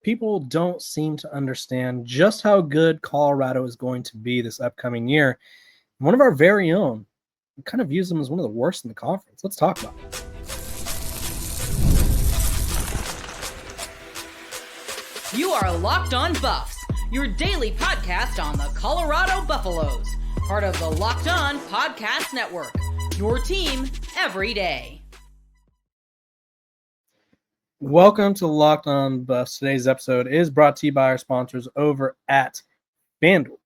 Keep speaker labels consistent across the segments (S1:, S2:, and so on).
S1: people don't seem to understand just how good Colorado is going to be this upcoming year. One of our very own kind of views them as one of the worst in the conference. Let's talk about it.
S2: You are Locked On Buffs, your daily podcast on the Colorado Buffaloes, part of the Locked On Podcast Network, your team every day.
S1: Welcome to Locked On Buffs. Today's episode is brought to you by our sponsors over at FanDuel.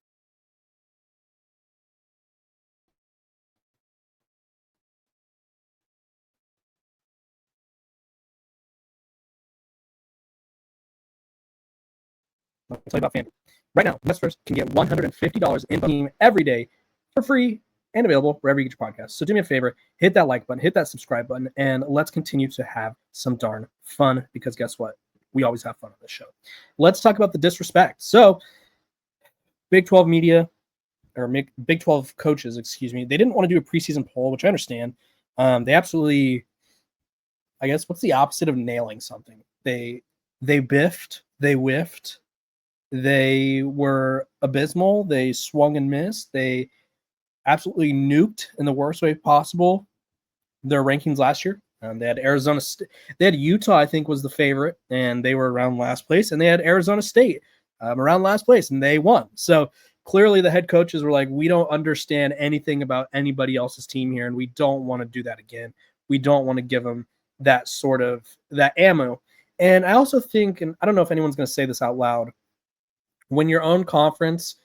S1: I'll tell you about FanDuel. Right now, investors can get $150 in team every day for free and available wherever you get your podcasts. So do me a favor, hit that like button, hit that subscribe button, and let's continue to have some darn fun, because guess what? We always have fun on this show. Let's talk about the disrespect. So Big 12 media, or Big 12 coaches, they didn't want to do a preseason poll, which I understand. They absolutely, I guess, what's the opposite of nailing something? They biffed, they whiffed, they were abysmal, they swung and missed, they absolutely nuked in the worst way possible their rankings last year. They had Arizona State, they had Utah, I think, was the favorite, and they were around last place, and they had Arizona State around last place, and they won. So clearly the head coaches were like, we don't understand anything about anybody else's team here, and we don't want to do that again. We don't want to give them that ammo. And I also think, and I don't know if anyone's going to say this out loud, when your own conference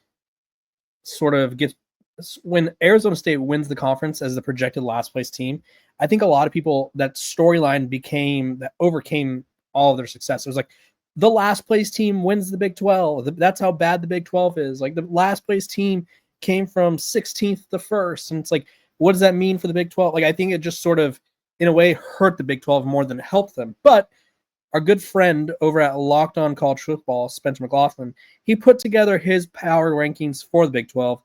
S1: when Arizona State wins the conference as the projected last place team, I think a lot of people, that storyline overcame all of their success. It was like, the last place team wins the Big 12. That's how bad the Big 12 is. Like, the last place team came from 16th to 1st. And it's like, what does that mean for the Big 12? Like, I think it just sort of, in a way, hurt the Big 12 more than helped them. But our good friend over at Locked On College Football, Spencer McLaughlin, he put together his power rankings for the Big 12.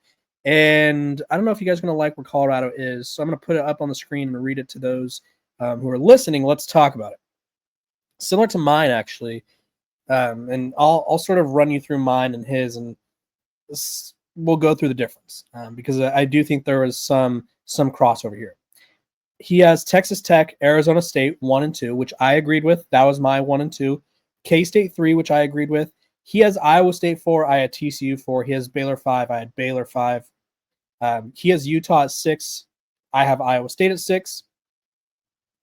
S1: And I don't know if you guys are going to like where Colorado is, so I'm going to put it up on the screen and read it to those who are listening. Let's talk about it. Similar to mine, actually, and I'll sort of run you through mine and his, and we'll go through the difference because I do think there was some crossover here. He has Texas Tech, Arizona State 1 and 2, which I agreed with. That was my 1 and 2. K-State 3, which I agreed with. He has Iowa State 4. I had TCU 4. He has Baylor 5. I had Baylor 5. He has Utah at 6. I have Iowa State at 6.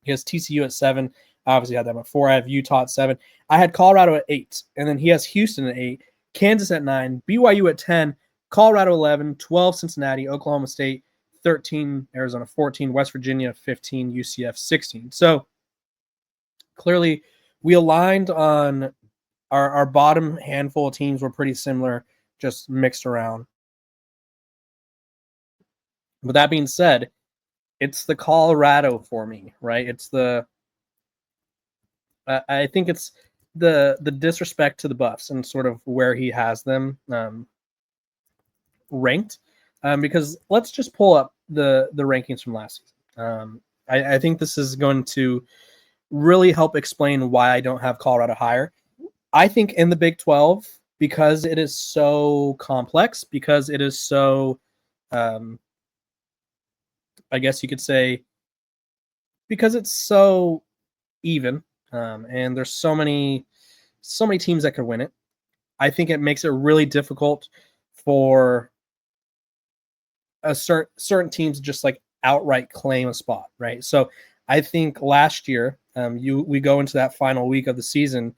S1: He has TCU at 7. I obviously had them at 4. I have Utah at 7. I had Colorado at 8. And then he has Houston at 8. Kansas at 9. BYU at 10. Colorado 11. 12 Cincinnati. Oklahoma State 13. Arizona 14. West Virginia 15. UCF 16. So clearly we aligned on our bottom handful of teams were pretty similar, just mixed around. With that being said, it's the Colorado for me, right? It's I think it's the disrespect to the Buffs and sort of where he has them ranked. Because let's just pull up the rankings from last season. I think this is going to really help explain why I don't have Colorado higher. I think in the Big 12, because it is so complex, because it is so, I guess you could say, because it's so even, and there's so many teams that could win it, I think it makes it really difficult for a certain teams to just like outright claim a spot, right? So I think last year, we go into that final week of the season,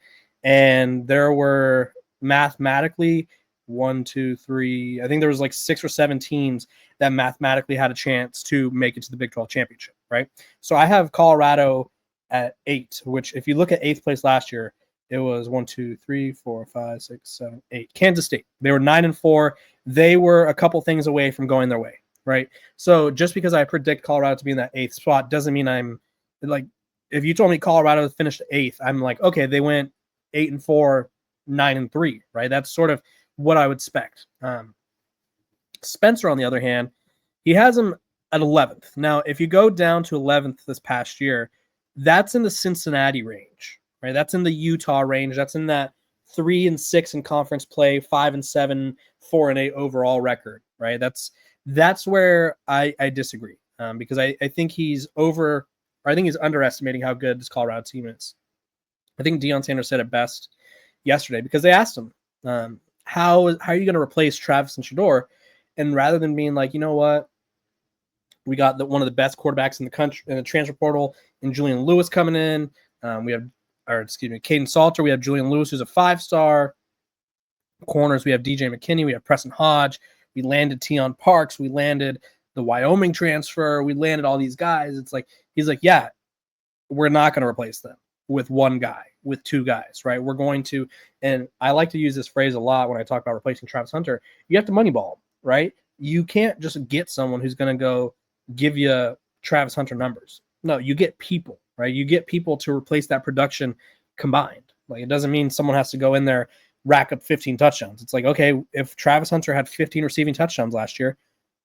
S1: and there were mathematically 1, 2, 3, I think there was like 6 or 7 teams that mathematically had a chance to make it to the Big 12 championship, right? So I have Colorado at 8, which if you look at 8th place last year, it was 1, 2, 3, 4, 5, 6, 7, 8. Kansas State, they were 9 and 4. They were a couple things away from going their way, right? So just because I predict Colorado to be in that 8th spot doesn't mean I'm like, if you told me Colorado finished 8th, I'm like, okay, they went 8 and 4, 9 and 3, right? That's sort of what I would expect. Spencer, on the other hand, he has him at 11th. Now, if you go down to 11th this past year, that's in the Cincinnati range, right? That's in the Utah range. That's in that 3-6 in conference play, 5-7, 4-8 overall record, right? That's where I disagree, because I think he's underestimating how good this Colorado team is. I think Deion Sanders said it best yesterday, because they asked him, how are you going to replace Travis and Shedeur? And rather than being like, you know what, we got one of the best quarterbacks in the country in the transfer portal, and Julian Lewis coming in. Caden Salter. We have Julian Lewis, who's a 5-star. Corners, we have DJ McKinney. We have Preston Hodge. We landed Tion Parks. We landed the Wyoming transfer. We landed all these guys. It's like, he's like, yeah, we're not going to replace them with one guy, with two guys, right? We're going to, and I like to use this phrase a lot when I talk about replacing Travis Hunter. You have to moneyball, right? You can't just get someone who's going to go give you Travis Hunter numbers. No, you get people, right? You get people to replace that production combined. Like, it doesn't mean someone has to go in there, rack up 15 touchdowns. It's like, okay, if Travis Hunter had 15 receiving touchdowns last year,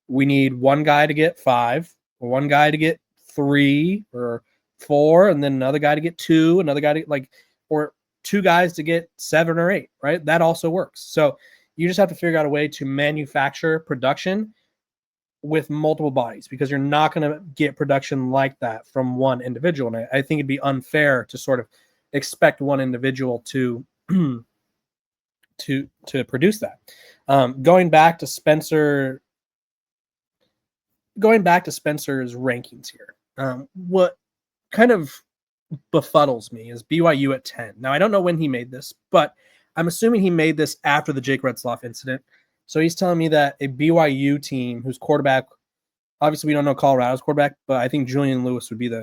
S1: we need one guy to get 5, or one guy to get 3 or 4, and then another guy to get 2, another guy to or 2 guys to get 7 or 8, right? That also works. So you just have to figure out a way to manufacture production with multiple bodies, because you're not going to get production like that from one individual. And I think it'd be unfair to sort of expect one individual to produce that. Going back to Spencer's rankings here, what kind of befuddles me is BYU at 10. Now, I don't know when he made this, but I'm assuming he made this after the Jake Retzloff incident. So he's telling me that a BYU team whose quarterback, obviously we don't know Colorado's quarterback, but I think Julian Lewis would be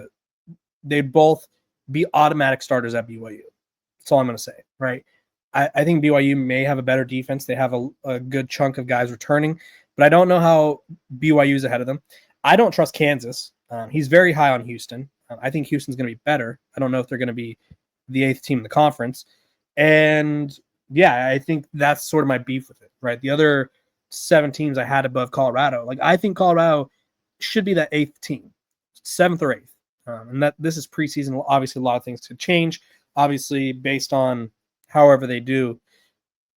S1: they'd both be automatic starters at BYU. That's all I'm going to say, right? I think BYU may have a better defense. They have a good chunk of guys returning, but I don't know how BYU's ahead of them. I don't trust Kansas. He's very high on Houston. I think Houston's going to be better. I don't know if they're going to be the 8th team in the conference. And yeah, I think that's sort of my beef with it, right? The other 7 teams I had above Colorado, like, I think Colorado should be that 8th team, 7th or 8th. And that this is preseason. Obviously, a lot of things could change. Obviously, based on however they do,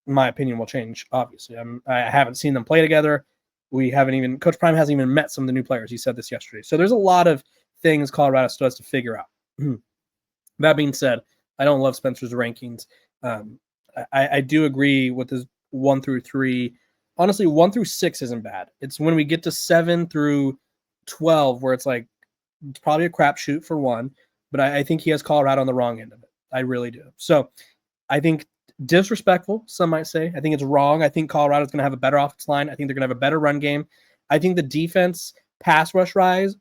S1: my opinion will change. Obviously, I haven't seen them play together. Coach Prime hasn't even met some of the new players. He said this yesterday. So there's a lot of things Colorado still has to figure out. That being said, I don't love Spencer's rankings. I do agree with his 1 through 3. Honestly, 1 through 6 isn't bad. It's when we get to 7 through 12 where it's like, it's probably a crapshoot for one, but I think he has Colorado on the wrong end of it. I really do. So I think disrespectful, some might say. I think it's wrong. I think Colorado's going to have a better offensive line. I think they're going to have a better run game. I think the defense, pass rush wise,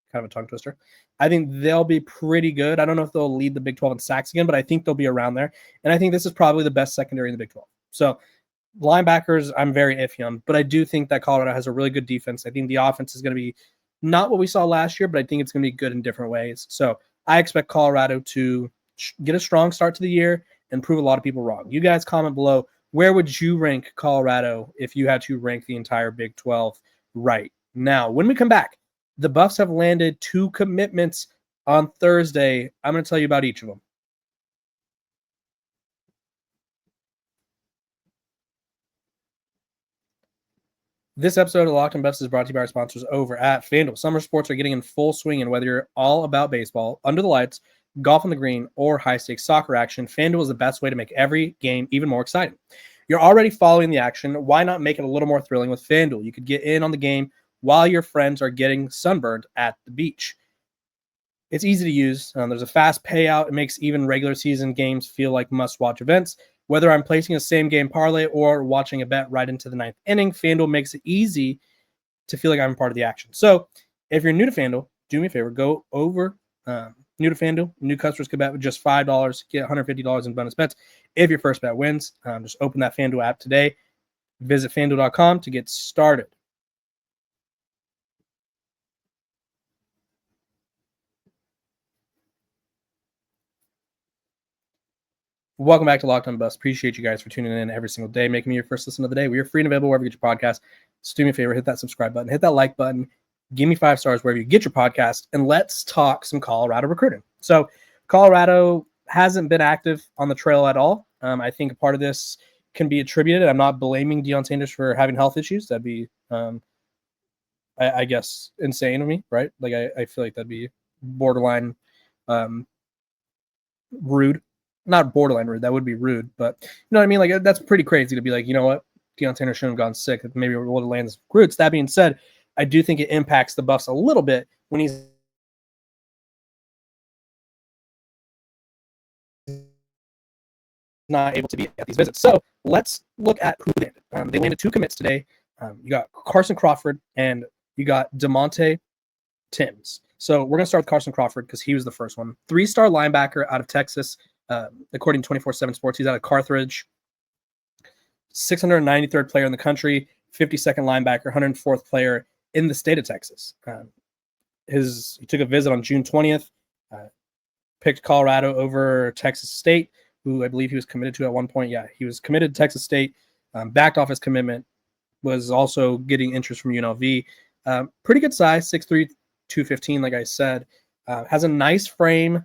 S1: kind of a tongue twister, I think they'll be pretty good. I don't know if they'll lead the Big 12 in sacks again, but I think they'll be around there. And I think this is probably the best secondary in the Big 12. So linebackers, I'm very iffy on, but I do think that Colorado has a really good defense. I think the offense is going to be not what we saw last year, but I think it's going to be good in different ways. So I expect Colorado to get a strong start to the year and prove a lot of people wrong. You guys comment below, where would you rank Colorado if you had to rank the entire Big 12 right now? When we come back, the Buffs have landed 2 commitments on Thursday. I'm going to tell you about each of them. This episode of Locked on Buffs is brought to you by our sponsors over at FanDuel. Summer sports are getting in full swing, and whether you're all about baseball, under the lights, golf on the green, or high-stakes soccer action, FanDuel is the best way to make every game even more exciting. You're already following the action. Why not make it a little more thrilling with FanDuel? You could get in on the game while your friends are getting sunburned at the beach. It's easy to use. There's a fast payout. It makes even regular season games feel like must-watch events. Whether I'm placing a same-game parlay or watching a bet right into the 9th inning, FanDuel makes it easy to feel like I'm a part of the action. So if you're new to FanDuel, do me a favor, go over new to FanDuel. New customers can bet with just $5, get $150 in bonus bets if your first bet wins. Just open that FanDuel app today. Visit FanDuel.com to get started. Welcome back to Locked on Buffs. Appreciate you guys for tuning in every single day, making me your first listen of the day. We are free and available wherever you get your podcast. So do me a favor, hit that subscribe button, hit that like button, give me 5 stars wherever you get your podcast, and let's talk some Colorado recruiting. So Colorado hasn't been active on the trail at all. I think part of this can be attributed. I'm not blaming Deion Sanders for having health issues. That'd be, I guess, insane of me, right? Like I feel like that'd be borderline rude. Not borderline rude. That would be rude, but you know what I mean? Like that's pretty crazy to be like, you know what? Deion Sanders shouldn't have gone sick. Maybe it would have landed recruits. That being said, I do think it impacts the Buffs a little bit when he's not able to be at these visits. So let's look at who landed. They landed 2 commits today. You got Carson Crawford and you got DeMonte Timms. So we're going to start with Carson Crawford because he was the first one. 3-star linebacker out of Texas, according to 24/7 Sports. He's out of Carthage. 693rd player in the country, 52nd linebacker, 104th player in the state of Texas. He took a visit on June 20th, picked Colorado over Texas State, who I believe he was committed to at one point. Yeah, he was committed to Texas State, backed off his commitment, was also getting interest from UNLV. Pretty good size, 6'3", 215, like I said. Has a nice frame,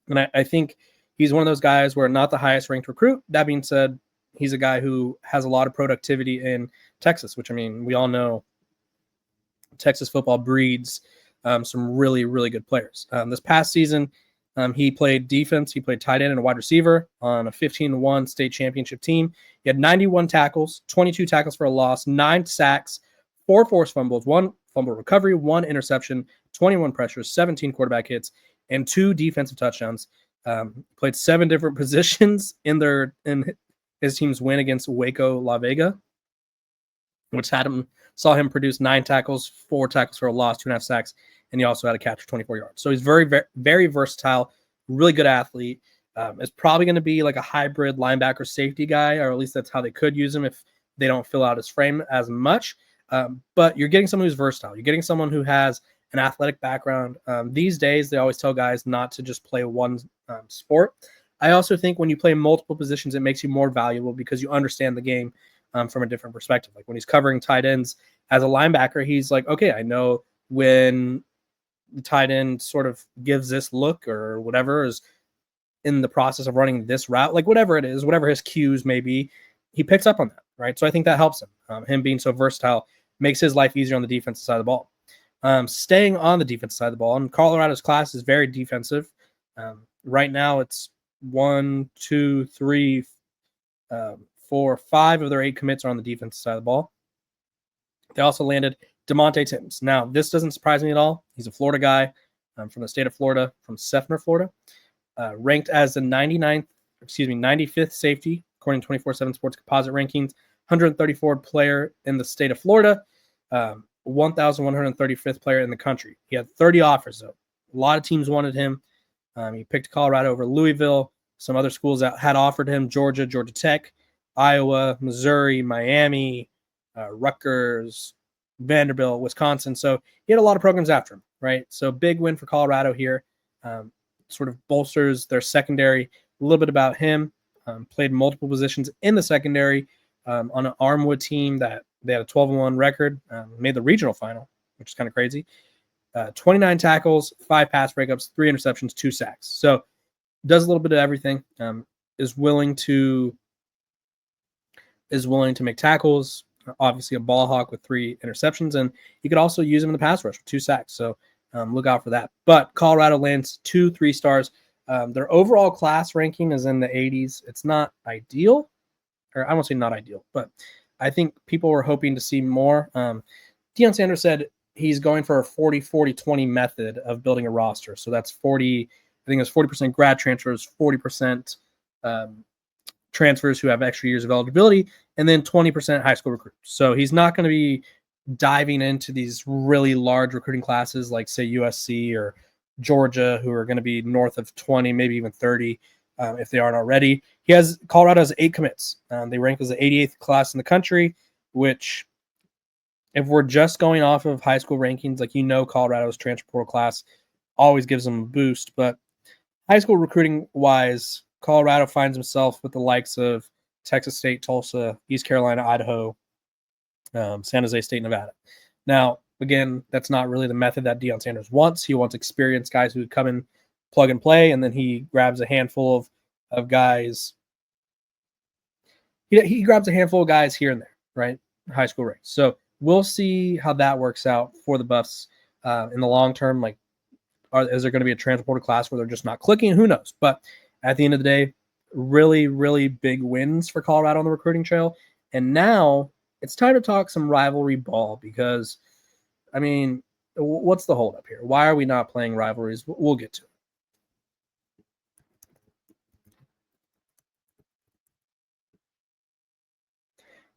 S1: and I think he's one of those guys where not the highest ranked recruit. That being said, he's a guy who has a lot of productivity in Texas, which, I mean, we all know Texas football breeds some really, really good players. This past season, he played defense. He played tight end and a wide receiver on a 15-1 state championship team. He had 91 tackles, 22 tackles for a loss, 9 sacks, 4 forced fumbles, 1 fumble recovery, 1 interception, 21 pressures, 17 quarterback hits, and 2 defensive touchdowns. Played 7 different positions in his team's win against Waco La Vega, which saw him produce 9 tackles, 4 tackles for a loss, 2.5 sacks, and he also had a catch for 24 yards. So he's very, very, very versatile, really good athlete. Is probably going to be like a hybrid linebacker safety guy, or at least that's how they could use him if they don't fill out his frame as much. But you're getting someone who's versatile. You're getting someone who has an athletic background. These days, they always tell guys not to just play one sport. I also think when you play multiple positions, it makes you more valuable because you understand the game from a different perspective. Like when he's covering tight ends as a linebacker, he's like, okay, I know when the tight end sort of gives this look or whatever is in the process of running this route, like whatever it is, whatever his cues may be, he picks up on that, right? So I think that helps him. Him being so versatile makes his life easier on the defensive side of the ball. Staying on the defensive side of the ball, and Colorado's class is very defensive. Right now, it's 1, 2, 3, 4, 5 of their 8 commits are on the defensive side of the ball. They also landed DeMonte Timms. Now, this doesn't surprise me at all. He's a Florida guy from the state of Florida, from Seffner, Florida. Ranked as the 95th safety, according to 24/7 Sports composite rankings. 134th player in the state of Florida. 1,135th player in the country. He had 30 offers, though. A lot of teams wanted him. He picked Colorado over Louisville. Some other schools that had offered him: Georgia, Georgia Tech, Iowa, Missouri, Miami, Rutgers, Vanderbilt, Wisconsin. So he had a lot of programs after him, right? So big win for Colorado here. Sort of bolsters their secondary. A little bit about him. Played multiple positions in the secondary on an Armwood team that they had a 12-1 record. Made the regional final, which is kind of crazy. 29 tackles, 5 pass breakups, 3 interceptions, 2 sacks. So does a little bit of everything. Is willing to make tackles. Obviously a ball hawk with 3 interceptions, and you could also use him in the pass rush with 2 sacks. So look out for that. But Colorado lands 2 3-stars. Their overall class ranking is in the 80s. It's not ideal, or I won't say not ideal, but I think people were hoping to see more. Deion Sanders said he's going for a 40-40-20 method of building a roster. So that's 40, I think it's 40% grad transfers, 40% transfers who have extra years of eligibility, and then 20% high school recruits. So he's not going to be diving into these really large recruiting classes like, say, USC or Georgia, who are going to be north of 20, maybe even 30, if they aren't already. Colorado has 8 commits. They rank as the 88th class in the country, which, if we're just going off of high school rankings, like, Colorado's transfer portal class always gives them a boost. But high school recruiting wise, Colorado finds himself with the likes of Texas State, Tulsa, East Carolina, Idaho, San Jose State, Nevada. Now, again, that's not really the method that Deion Sanders wants. He wants experienced guys who come in plug and play, and then he grabs a handful of guys. He grabs a handful of guys here and there, right? High school ranks. So we'll see how that works out for the Buffs in the long term. Like, is there going to be a transporter class where they're just not clicking? Who knows? But at the end of the day, really, really big wins for Colorado on the recruiting trail. And now it's time to talk some rivalry ball because, I mean, what's the holdup here? Why are we not playing rivalries? We'll get to it.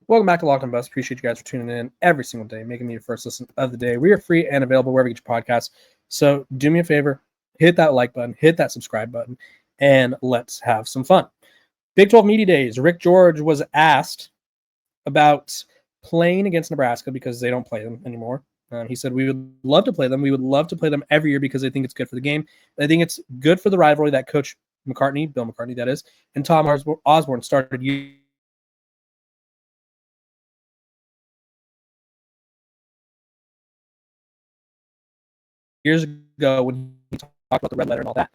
S1: Welcome back to Locked On Buffs. Appreciate you guys for tuning in every single day, making me your first listen of the day. We are free and available wherever you get your podcasts. So do me a favor, hit that like button, hit that subscribe button, and let's have some fun. Big 12 Media Days. Rick George was asked about playing against Nebraska because they don't play them anymore. He said, we would love to play them. We would love to play them every year because I think it's good for the game. I think it's good for the rivalry that Coach McCartney, Bill McCartney, that is, and Tom Osborne started years ago when he talked about the red letter and all that.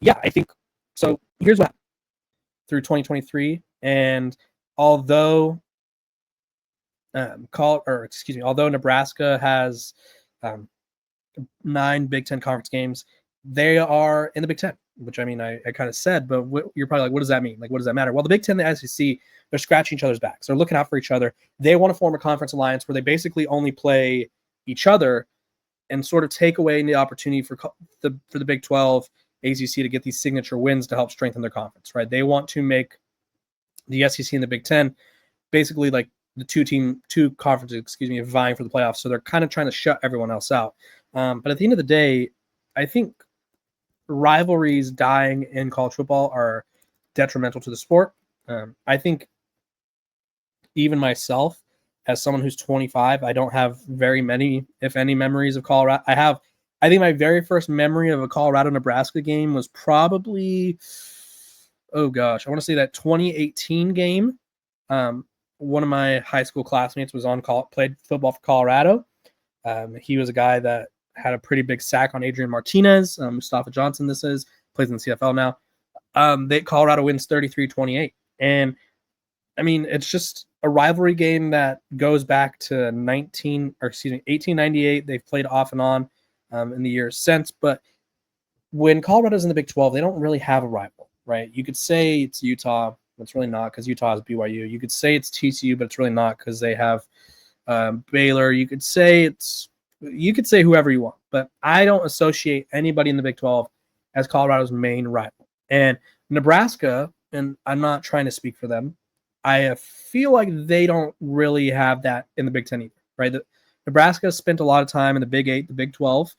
S1: Yeah, I think so. Here's what happened through 2023, and although although Nebraska has 9 Big Ten conference games, they are in the Big Ten, which I mean I kind of said, but you're probably like, what does that mean? Like, what does that matter? Well, the Big Ten and the SEC, they're scratching each other's backs. They're looking out for each other. They want to form a conference alliance where they basically only play each other and sort of take away the opportunity for the Big 12 ACC to get these signature wins to help strengthen their conference, right? They want to make the SEC and the Big 10 basically like the two conferences, vying for the playoffs. So they're kind of trying to shut everyone else out. But at the end of the day, I think rivalries dying in college football are detrimental to the sport. I think even myself, as someone who's 25, I don't have very many, if any, memories of Colorado. I think my very first memory of a Colorado-Nebraska game was probably, I want to say that 2018 game. One of my high school classmates was played football for Colorado. He was a guy that had a pretty big sack on Adrian Martinez. Mustafa Johnson, plays in the CFL now. Colorado wins 33-28. And I mean, it's just a rivalry game that goes back to 1898. They've played off and on in the years since. But when Colorado's in the Big 12, they don't really have a rival, right? You could say it's Utah. It's really not because Utah has BYU. You could say it's TCU, but it's really not because they have Baylor. You could say whoever you want. But I don't associate anybody in the Big 12 as Colorado's main rival. And Nebraska, and I'm not trying to speak for them, I feel like they don't really have that in the Big 10 either, right? Nebraska spent a lot of time in the Big 8, the Big 12,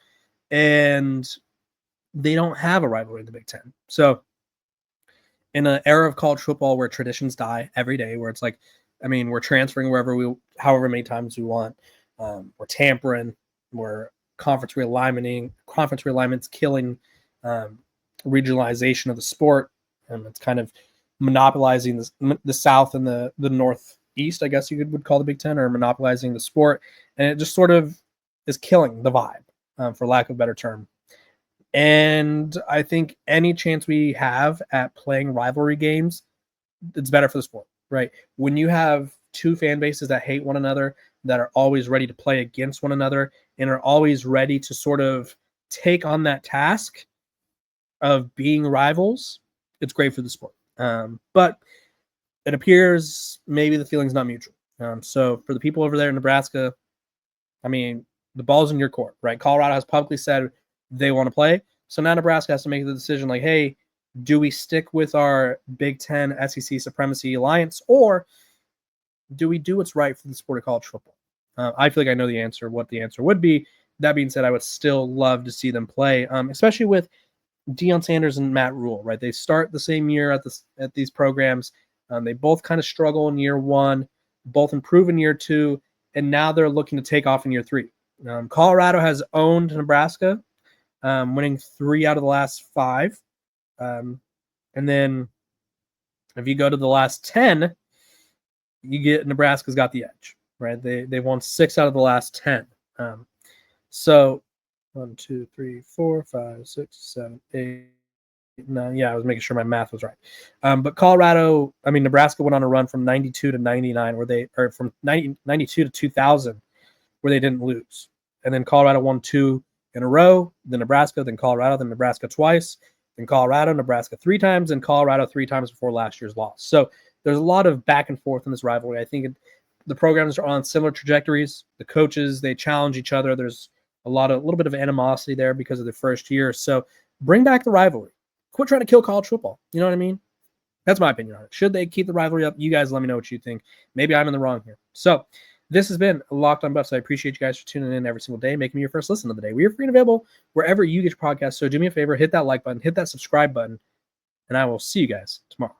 S1: and they don't have a rivalry in the Big 10. So in an era of college football where traditions die every day, where it's like, I mean, we're transferring however many times we want. We're tampering, we're conference realignment's killing regionalization of the sport. And it's kind of monopolizing the South and the Northeast, I guess you would call the Big Ten, or monopolizing the sport. And it just sort of is killing the vibe, for lack of a better term. And I think any chance we have at playing rivalry games, it's better for the sport, right? When you have two fan bases that hate one another, that are always ready to play against one another, and are always ready to sort of take on that task of being rivals, it's great for the sport. But it appears maybe the feeling's not mutual. So for the people over there in Nebraska, I mean, the ball's in your court, right? Colorado has publicly said they want to play. So now Nebraska has to make the decision like, hey, do we stick with our Big Ten SEC supremacy alliance, or do we do what's right for the sport of college football? I feel like I know what the answer would be. That being said, I would still love to see them play, especially with Deion Sanders and Matt Rhule, right? They start the same year at these programs. They both kind of struggle in year one, both improve in year two, and now they're looking to take off in year three. Colorado has owned Nebraska, winning 3 out of the last 5. And then if you go to the last 10, you get Nebraska's got the edge, right? They won 6 out of the last 10. So 1, 2, 3, 4, 5, 6, 7, 8, No, yeah, I was making sure my math was right. But Nebraska went on a run from 92 to 99 or from 92 to 2000 where they didn't lose. And then Colorado won 2 in a row, then Nebraska, then Colorado, then Nebraska twice, then Colorado, Nebraska 3 times, and Colorado 3 times before last year's loss. So there's a lot of back and forth in this rivalry. I think the programs are on similar trajectories. The coaches, they challenge each other. There's a little bit of animosity there because of the first year. So bring back the rivalry. Quit trying to kill college football. You know what I mean? That's my opinion on it. Should they keep the rivalry up? You guys let me know what you think. Maybe I'm in the wrong here. So this has been Locked on Buffs. I appreciate you guys for tuning in every single day, making me your first listen of the day. We are free and available wherever you get your podcasts. So do me a favor, hit that like button, hit that subscribe button, and I will see you guys tomorrow.